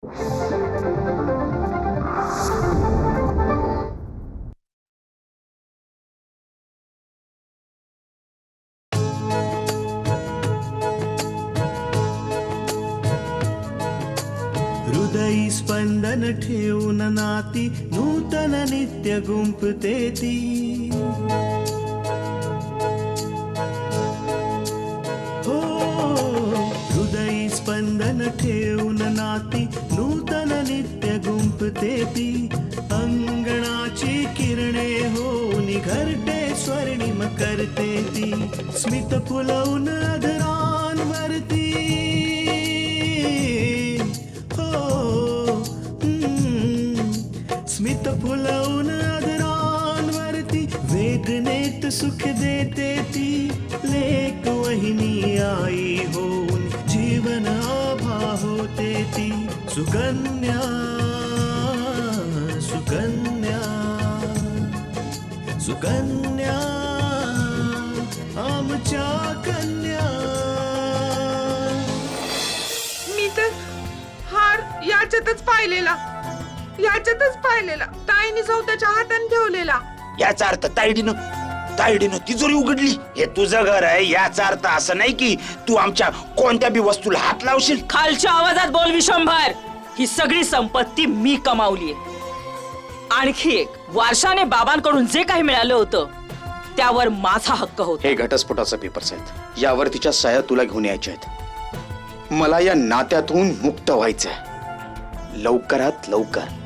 हृदयी स्पंदन ठेवून नाती नूतन नित्य गुंपते ती. हो हृदयी स्पंदन ठेवून नाती नूतन नित्य गुंपते ती. अंगणाची किरणे होऊन घरटे स्वर्णिम करते ती. स्मित फुलवून अधरांवरती स्मित फुलवून अधरांवरती वेदनेत सुख देते ती. लेक वहिनी आई होऊन जीवन आभा होते ती. सुकन्या सुकन्या सुकन्या आमच्या कन्या. मी तर हार याच्यातच पाहिलेला ताईने जाऊ त्याच्या हाताने ठेवलेला. याचा अर्थ तायडीनं तिजोरी उघडली. हे तुझं घर आहे याचा अर्थ असं नाही की तू आमच्या कोणत्या बी वस्तूला हात लावशील. खालच्या आवाजात बोल विशंभर. ही सगळी संपत्ती मी कमावलीये. आणखी एक, वारशाने बाबांकडून जे काही मिळालं होतं त्यावर माझा हक्क होता. हे घटस्फोटाचे पेपर्स आहेत, यावर तिच्या सह्या तुला घेऊन यायच्या आहेत. मला या नात्यातून मुक्त व्हायचंय लवकरात लवकर.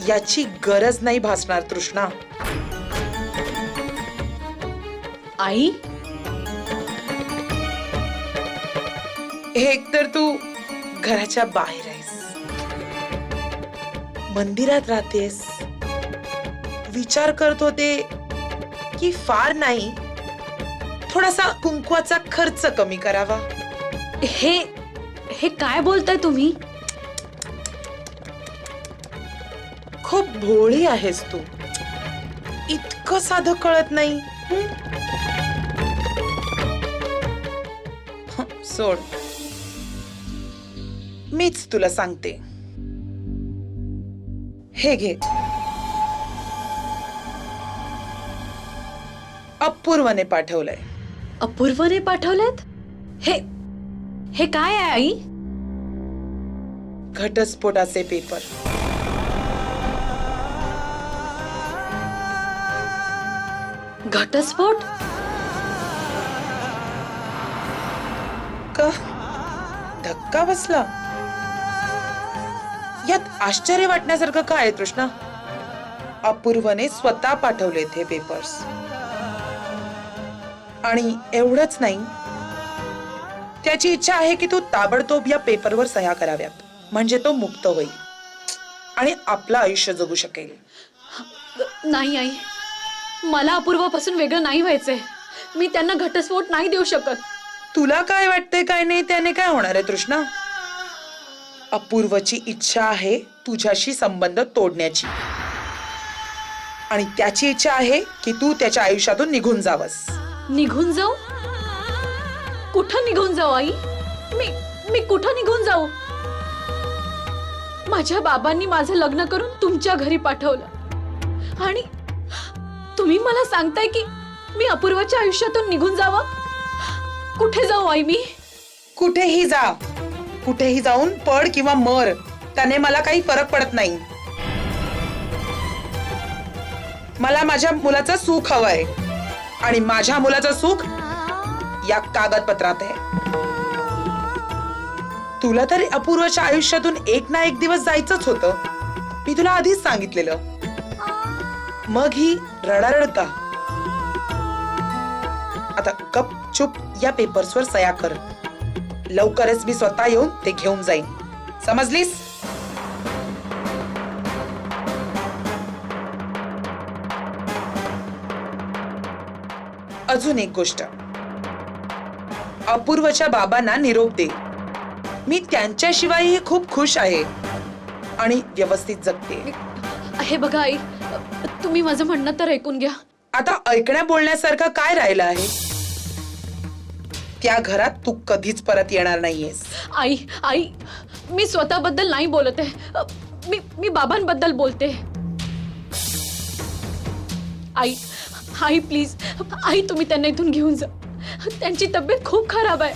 याची गरज नाही भासणार तृष्णा. आई, एक तर तू घराच्या बाहेर आहेस, मंदिरात राहतेस. विचार करत होते की फार नाही थोडासा कुंकवाचा खर्च कमी करावा. हे काय बोलताय तुम्ही? खूप भोळी आहेस तू. इतकं साधं कळत नाही. सोड, मीच तुला सांगते. हे घे, अपूर्वने पाठवलंय. अपूर्वने पाठवलेत? हे काय आहे आई? घटस्फोटाचे पेपर. घटस्फोट? का धक्का बसला? यात आश्चर्य वाटण्यासारखं काय आहे तृष्णा? अपूर्वने स्वतः पाठवलेत हे पेपर्स. आणि एवढंच नाही, त्याची इच्छा आहे की तू ताबडतोब या पेपरवर सह्या कराव्यात, म्हणजे तो मुक्त होईल आणि आपलं आयुष्य जगू शकेल. नाही आई, मला अपूर्वापासून वेगळं नाही व्हायचंय. मी त्यांना घटस्फोट नाही देऊ शकत. तुला काय वाटतंय काय नाही त्याने काय होणार आहे तृष्णा? अपूर्वची इच्छा आहे तुझ्याशी संबंध तोडण्याची, आणि त्याची इच्छा आहे की तू त्याच्या आयुष्यातून निघून जावस. निघून जाऊ? कुठं निघून जाऊ आई? मी कुठं निघून जाऊ? माझ्या बाबांनी माझं लग्न करून तुमच्या घरी पाठवलं आणि तुम्ही मला सांगताय की मी अपूर्वाच्या आयुष्यातून निघून जावं? कुठे जाऊ आई मी? कुठेही जा, कुठेही जाऊन पड किंवा मर, त्याने मला काही फरक पडत नाही. मला माझ्या मुलाचं सुख हवंय आणि माझ्या मुलाचं सुख या कागदपत्रात आहे. तुला तरी अपूर्वाच्या आयुष्यातून एक ना एक दिवस जायचंच होतं. मी तुला आधीच सांगितलेलं. मग ही रडारड का? आता गप गपचूप या पेपर्सवर सह्या कर. लवकरच मी स्वतः येऊन ते घेऊन जाईन. समजलीस? अजून एक गोष्ट, अपूर्वच्या बाबांना निरोप दे. मी त्यांच्याशिवायही खूप खुश आहे आणि व्यवस्थित जगते. हे बघा आई, तुम्ही माझं म्हणणं तर ऐकून घ्या. आता ऐकण्या बोलण्यासारखं काय राहिलं आहे? त्या घरात तू कधीच परत येणार नाहीयेस. आई आई मी स्वतःबद्दल नाही बोलत आहे. मी बाबांबद्दल बोलते. आई आई प्लीज, आई तुम्ही त्यांना इथून घेऊन जा. त्यांची तब्येत खूप खराब आहे.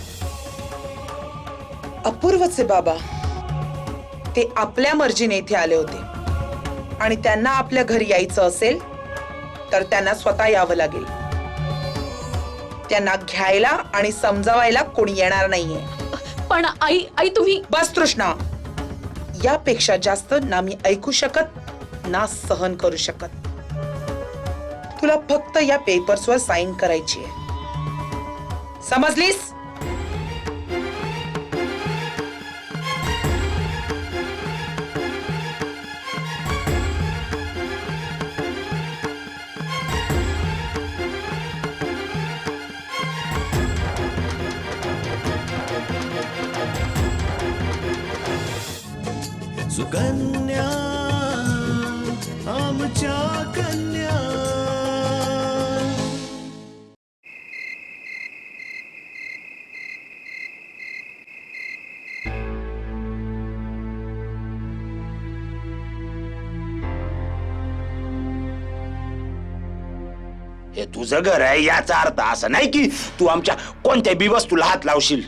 अपूर्वचे बाबा ते आपल्या मर्जीने इथे आले होते आणि त्यांना आपल्या घरी यायचं असेल तर त्यांना स्वतः यावं लागेल. त्यांना घ्यायला आणि समजावायला कोणी येणार नाहीये. पण आई आई तुम्ही बस तृष्णा, यापेक्षा जास्त ना मी ऐकू शकत ना सहन करू शकत. तुला फक्त या पेपर्सवर साईन करायची आहे. समजलीस? सुकन्या आमच्या कन्या. हे तुझं घर आहे याचा अर्थ असा नाही की तू आमच्या कोणत्या बी वस्तूला हात लावशील.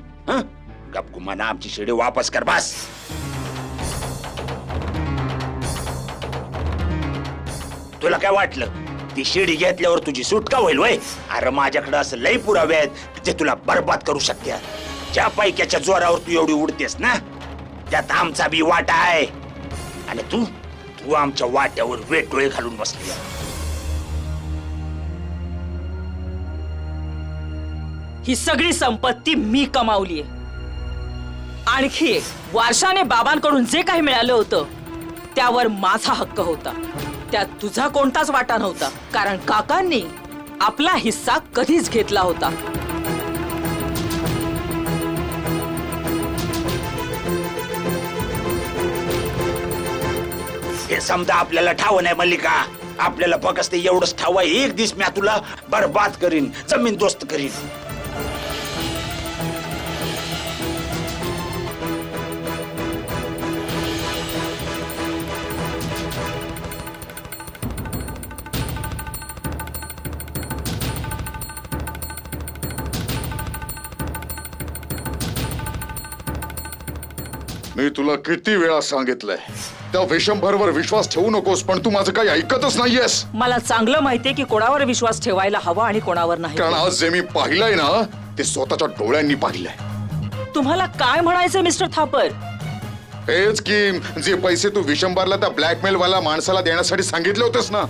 गपगुमाना आमची शिडी वापस कर बस. तुला काय वाटलं ती शिडी घेतल्यावर तुझी सुटका होईल वय? अरे माझ्याकडे असं लई पुरावे आहेत जे तुला बर्बाद करू शकते. ज्या पैक्याच्या जोरावर तू एवढी उडतेस ना त्यात आमचा बी वाटा आहे आणि तू तू आमच्या वाट्यावर वेटोळे घालून बसली. ही सगळी संपत्ती मी कमावलीये. आणखी एक, वारशाने बाबांकडून जे काही मिळालं होतं त्यावर माझा हक्क होता. त्यात तुझा कोणताच वाटा नव्हता, कारण काकांनी आपला हिस्सा कधीच घेतला होता. हे समजा आपल्याला ठाव नाही मल्लिका. आपल्याला फक्त एवढंच ठाव आहे, एक दिवस मी तुला बर्बाद करीन, जमीन दोस्त करीन. मी तुला किती वेळा सांगितलंय त्या विशंभरवर विश्वास ठेवू नकोस, पण तू माझं काही ऐकतच नाहीयेस. मला चांगलं माहितीये की कोणावर विश्वास ठेवायला हवा आणि कोणावर नाही. कारण आज जे मी पाहिलंय ना ते स्वतःच्या डोळ्यांनी पाहिलंय. तुम्हाला काय म्हणायचं मिस्टर थापर? हेच की जे पैसे तू विशंभरला त्या ब्लॅकमेल वाला माणसाला देण्यासाठी सांगितले होतेस ना,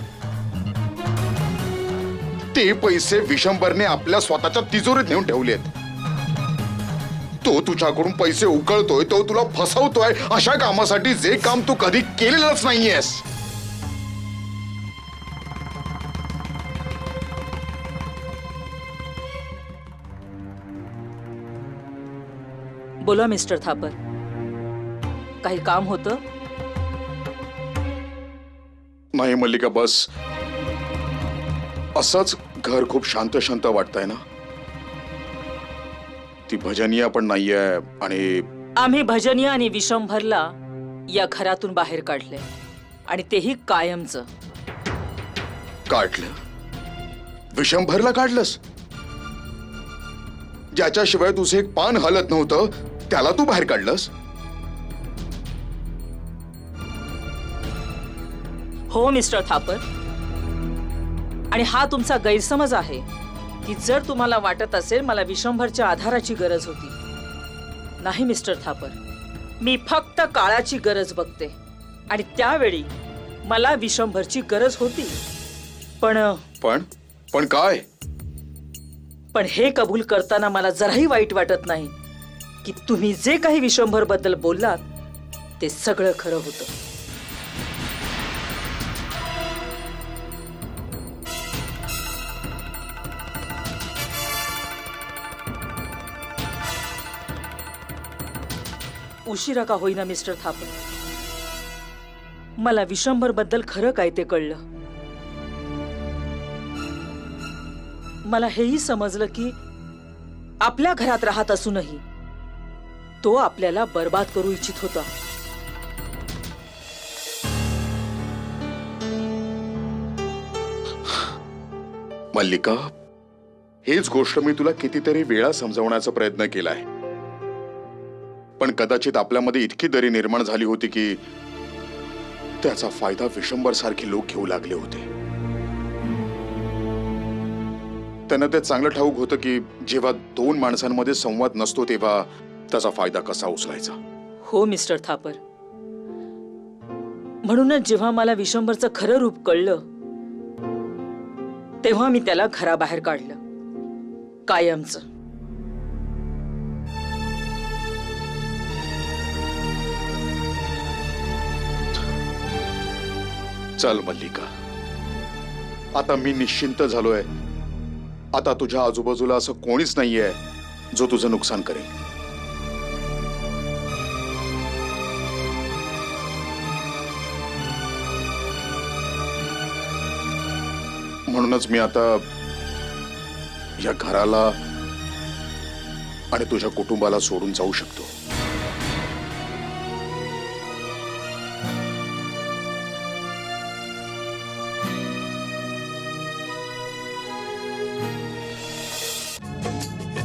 ते पैसे विशंभरने आपल्या स्वतःच्या तिजोरीत नेऊन ठेवलेत. तो तुझ्याकडून पैसे उकळतोय, तो तुला फसवतोय अशा कामासाठी जे काम तू कधी केलेलंच नाहीयेस. बोला मिस्टर थापर, काही काम होतं? नाही मल्लिका, बस असंच घर खूप शांत शांत वाटतंय ना. ती भजनीय पण नाहीये आणि आम्ही भजनीय आणि विशंभरला या घरातून बाहेर काढले आणि तेही कायमचं. काढलं? विशंभरला काढलंस? ज्याच्याशिवाय तुझे एक पान हलत नव्हतं त्याला तू बाहेर काढलंस? हो मिस्टर थापर, आणि हा तुमचा गैरसमज आहे की जर तुम्हाला वाटत असेल मला विशंभरच्या आधाराची गरज होती. नाही मिस्टर थापर, मी फक्त काळाची गरज बघते आणि त्यावेळी मला विशंभरची गरज होती. पण पण काय? पण हे कबूल करताना मला जराही वाईट वाटत नाही की तुम्ही जे काही विश्वंभर बद्दल बोललात ते सगळं खरं होतं. उशिरा का होईना मिस्टर थापर, मला विश्वंभर बद्दल खरं काय ते कळलं. मला हेही समजलं की आपल्या घरात राहत असूनही तो आपल्याला बर्बाद करू इच्छित होता. मल्लिका, हेच गोष्ट मी तुला कितीतरी वेळा समजावण्याचा प्रयत्न केलाय, पण कदाचित आपल्यामध्ये इतकी दरी निर्माण झाली होती की त्याचा फायदा विशंभर सारखे लोक घेऊ लागले होते. त्यांना ते चांगलं ठाऊक होतं की जेव्हा दोन माणसांमध्ये संवाद नसतो तेव्हा त्याचा फायदा कसा उचलायचा. हो मिस्टर थापर, म्हणूनच जेव्हा मला विश्वंभरचं खरं रूप कळलं तेव्हा मी त्याला घराबाहेर काढलं, कायमचं. चल मल्लिका, आता मी निश्चिंत झालोय. आता तुझ्या आजूबाजूला असं कोणीच नाहीये जो तुझं नुकसान करेल. म्हणूनच मी आता या घराला आणि तुझ्या कुटुंबाला सोडून जाऊ शकतो.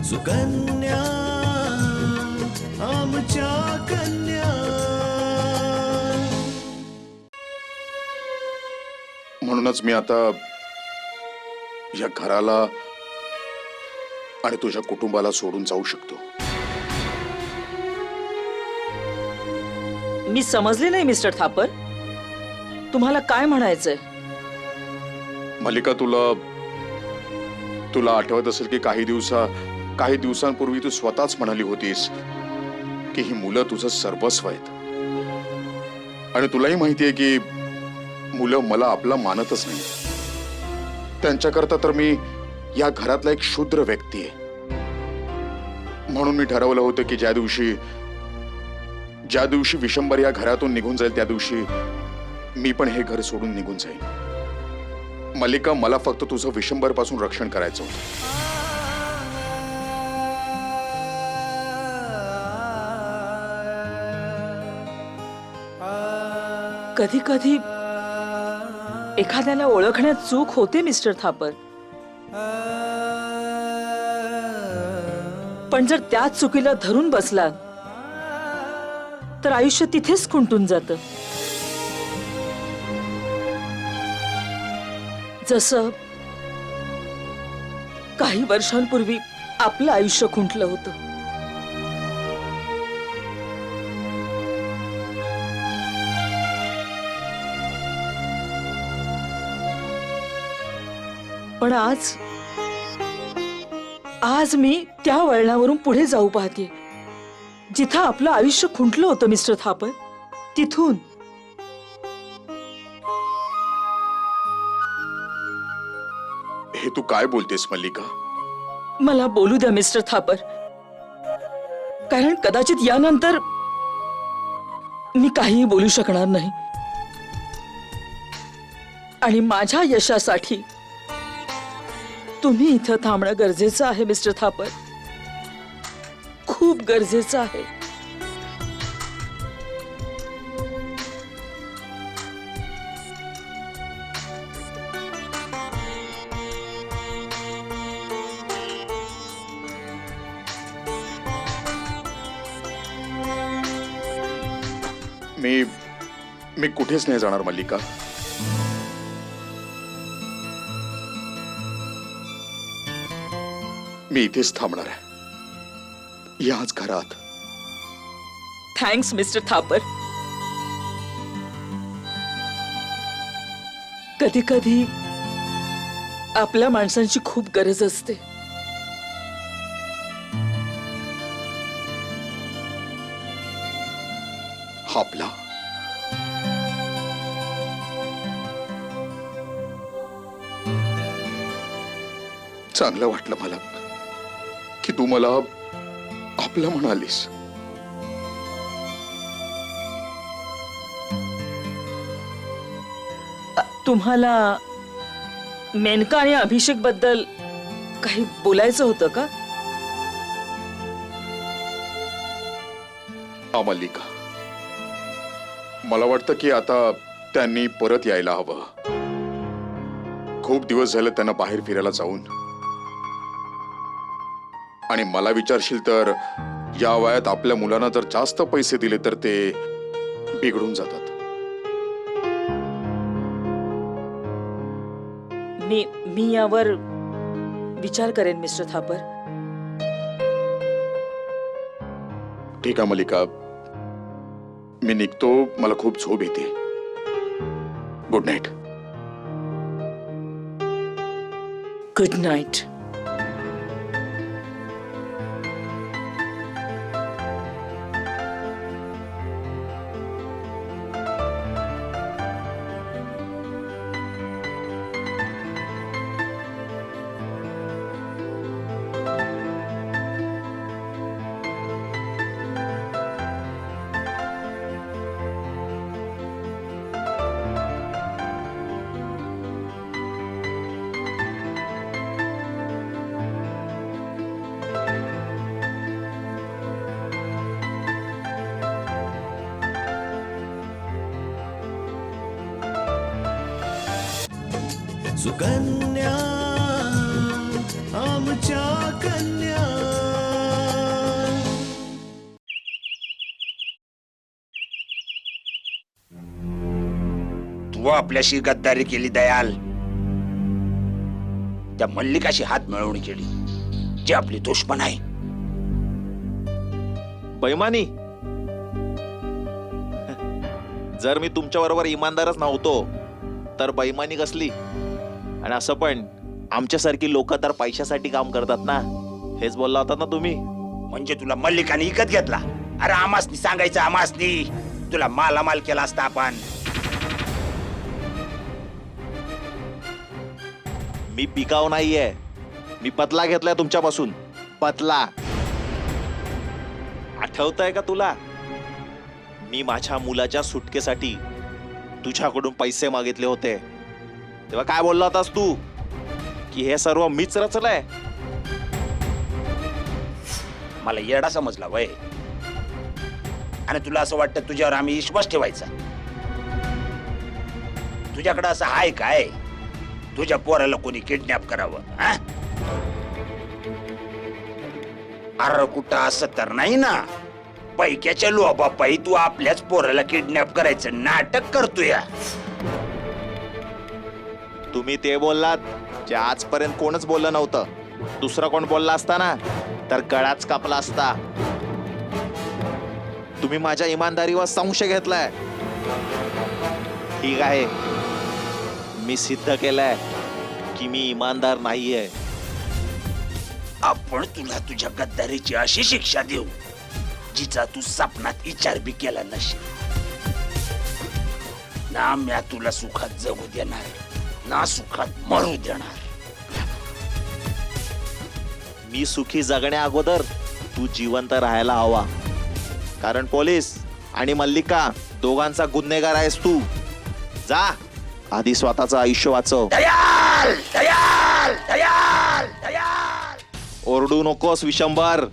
सुकन्या आमच्या कन्या. म्हणूनच मी आता या घराला आणि तुझ्या कुटुंबाला सोडून जाऊ शकतो. मी समजले नाही मिस्टर थापर, तुम्हाला काय म्हणायचंय. मल्लिका, तुला आठवत असेल की काही दिवसांपूर्वी तू स्वतःच म्हणाली होतीस की ही मुलं तुझं सर्वस्व आहेत. आणि तुलाही माहितीये की मुलं मला आपला मानतच नाही. त्यांच्याकरता तर मी या घरातला एक शूद्र व्यक्ती आहे. म्हणून मी ठरवलं होतं की ज्या दिवशी विशंभर या घरातून निघून जाईल त्या दिवशी मी पण हे घर सोडून निघून जाईल. मल्लिका, मला फक्त तुझं विशंभर पासून रक्षण करायचं होतं. कधी कधी एखाद्याला ओळखण्यात चूक होते मिस्टर थापर, पण जर त्याच चुकीला धरून बसलात तर आयुष्य तिथेच खुंटून जातं. जसं काही वर्षांपूर्वी आपलं आयुष्य खुंटलं होतं. पण आज मी त्या वळणावरून पुढे जाऊ पाहते जिथं आपलं आयुष्य खुंटलं होतं मिस्टर थापर. तिथून हे तू काय बोलतेस मल्लिका? मला बोलू द्या मिस्टर थापर, कारण कदाचित यानंतर मी काहीही बोलू शकणार नाही. आणि माझ्या यशासाठी तुम्ही इथं थांबणं गरजेचं आहे मिस्टर थापर, खूप गरजेचं आहे. मी कुठेच नाही जाणार मल्लिका. मी इथेच थांबणार आहे, याच घरात. Thanks mister Thapar. कधी कधी आपल्या माणसांची खूप गरज असते. आपला चांगलं वाटलं मला की तू मला आपलं म्हणालीस. तुम्हाला मेनका आणि अभिषेक बद्दल काही बोलायचं होतं का? मल्लिका, मला वाटतं की आता त्यांनी परत यायला हवं. खूप दिवस झाले त्यांना बाहेर फिरायला जाऊन. आणि मला विचारशील तर या वयात आपल्या मुलांना जर जास्त पैसे दिले तर ते बिघडून जातात. मी यावर विचार करेन मिस्टर थापर. ठीक आहे मल्लिका, मी निघतो. मला खूप झोप येते. Good night. Good night. Sukanya आमच्या कन्या. तू आपल्याशी गद्दारी केली दयाल. त्या मल्लिकाशी हात मिळवणी केली जी आपली दुश्मन आहे. बैमानी. जर मी तुमच्या बरोबर इमानदारच नव्हतो तर बैमानी कसली? आणि असं पण आमच्यासारखी लोक तर पैशासाठी काम करतात ना, हेच बोलला होता ना तुम्ही. म्हणजे तुला मल्लिकाने विकत घेतला? अरे आमासनी सांगायचं, आमासनी तुला मालामाल केला असता आपण. मी पिकाव नाहीये, मी पतला घेतलाय तुमच्यापासून. पतला आठवतंय का तुला? मी माझ्या मुलाच्या सुटकेसाठी तुझ्याकडून पैसे मागितले होते. तेव्हा काय बोलला होतास तू? की हे सर्व मीच रचलंय. मला येडा समजला वय. आणि तुला असं वाटतं तुझ्यावर आम्ही विश्वास ठेवायचा? तुझ्याकडे असं आहे काय तुझ्या पोराला कोणी किडनॅप करावं? हा? अरे कुठं असं तर नाही ना? पैक्याच्या लोभापायी तू आपल्याच पोराला किडनॅप करायचं नाटक करतोय. तुम्ही ते बोललात जे आजपर्यंत कोणच बोललं नव्हतं. दुसरा कोण बोलला असता ना तर गळाच कापला असता. तुम्ही माझ्या इमानदारीवर संशय घेतलाय. ठीक आहे, मी सिद्ध केलंय की मी इमानदार नाहीये. आपण तुला तुझ्या गद्दारीची अशी शिक्षा देऊ जिचा तू सपनात विचार बी केला नसेल. ना म्या तुला सुखात जगू देणार, ना सुखात मरू देणार. मी सुखी जगण्या अगोदर तू जिवंत राहायला हवा. कारण पोलीस आणि मल्लिका दोघांचा गुन्हेगार आहेस तू. जा आधी स्वतःचं आयुष्य वाचव. दयाल दयाल दयाल दयाल. ओरडू नकोस विशंभर,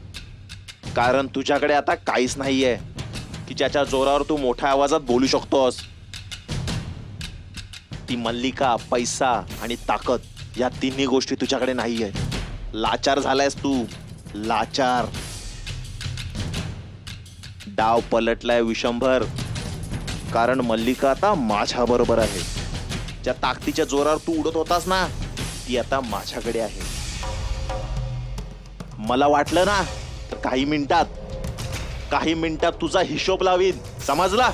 कारण तुझ्याकडे आता काहीच नाहीये की ज्याच्या जोरावर तू मोठ्या आवाजात बोलू शकतोस. ती मल्लिका, पैसा आणि ताकद या तिन्ही गोष्टी तुझ्याकडे नाहीये. लाचार झालायस तू, लाचार. डाव पलटलाय विशंभर, कारण मल्लिका आता माझ्या बरोबर आहे. ज्या ताकदीच्या जोरावर तू उडत होतास ना ती आता माझ्याकडे आहे. मला वाटलं ना काही मिनिटात तुझा हिशोब लावीन. समजला?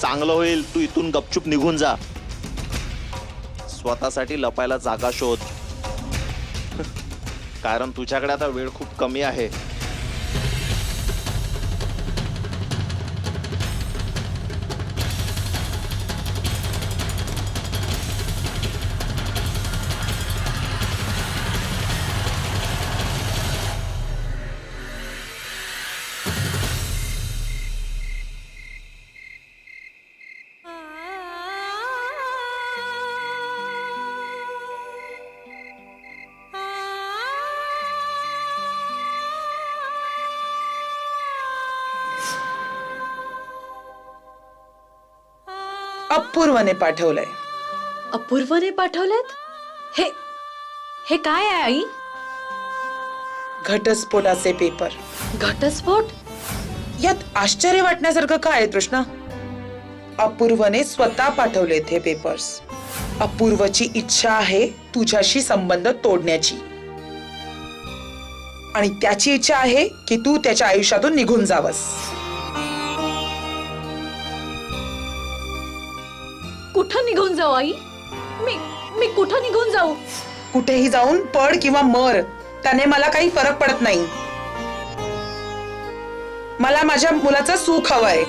चांगलं होईल तू इथून गपचूप निघून जा. स्वतःसाठी लपायला जागा शोध, कारण तुझ्याकडे आता वेळ खूप कमी आहे. अपूर्वने पाठवलंय. अपूर्वने पाठवलेत? हे हे काय आहे आई? घटस्फोटाचे पेपर. घटस्फोट? यात आश्चर्य वाटण्यासारखं काय आहे कृष्णा? अपूर्वने स्वतः पाठवलेत हे पेपर्स. अपूर्वची इच्छा आहे तुझ्याशी संबंध तोडण्याची, आणि त्याची इच्छा आहे की तू त्याच्या आयुष्यातून निघून जावस. कुठं निघून जाऊ आई? मी मी कुठं निघून जाऊ? कुठेही जाऊन पड किंवा मर, त्याने मला काही फरक पडत नाही. मला माझ्या मुलाचं सुख हवंय,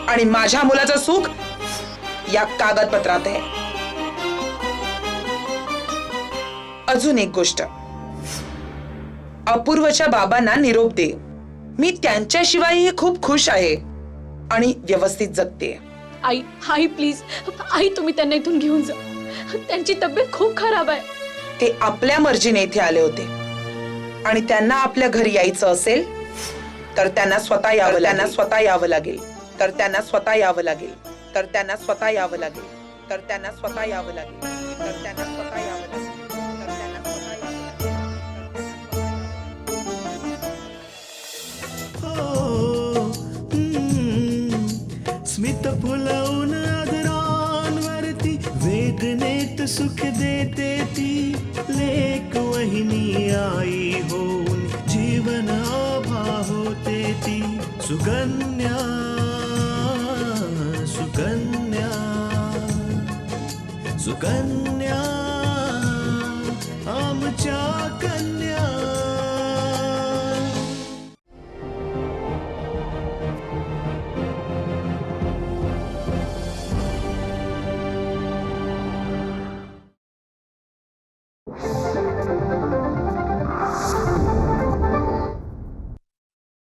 आणि माझ्या मुलाचं सुख या कागदपत्रात आहे. अजून एक गोष्ट, अपूर्वच्या बाबांना निरोप दे. मी त्यांच्याशिवायही खूप खुश आहे आणि व्यवस्थित जगते. आई आई प्लीज, आई तुम्ही त्यांना इथून घेऊन जा. त्यांची तब्येत खूप खराब आहे. ते आपल्या मर्जीने इथे आले होते, आणि त्यांना आपल्या घरी यायचं असेल तर त्यांना स्वतः यावं लागेल. स्वतः यावं लागेल. तर त्यांना स्वतः यावं लागेल. तर त्यांना स्वतः यावं लागेल. तर त्यांना स्वतः यावं लागेल. तर त्यांना स्वतः यावं लागेल. तर त्यांना स्वतः यावं लागेल. स्मित फुलवून आदरांवरती वेदनेत सुख देते ती लेक वहिनी आई होऊन जीवन आभा होते ती. सुकन्या सुकन्या सुकन्या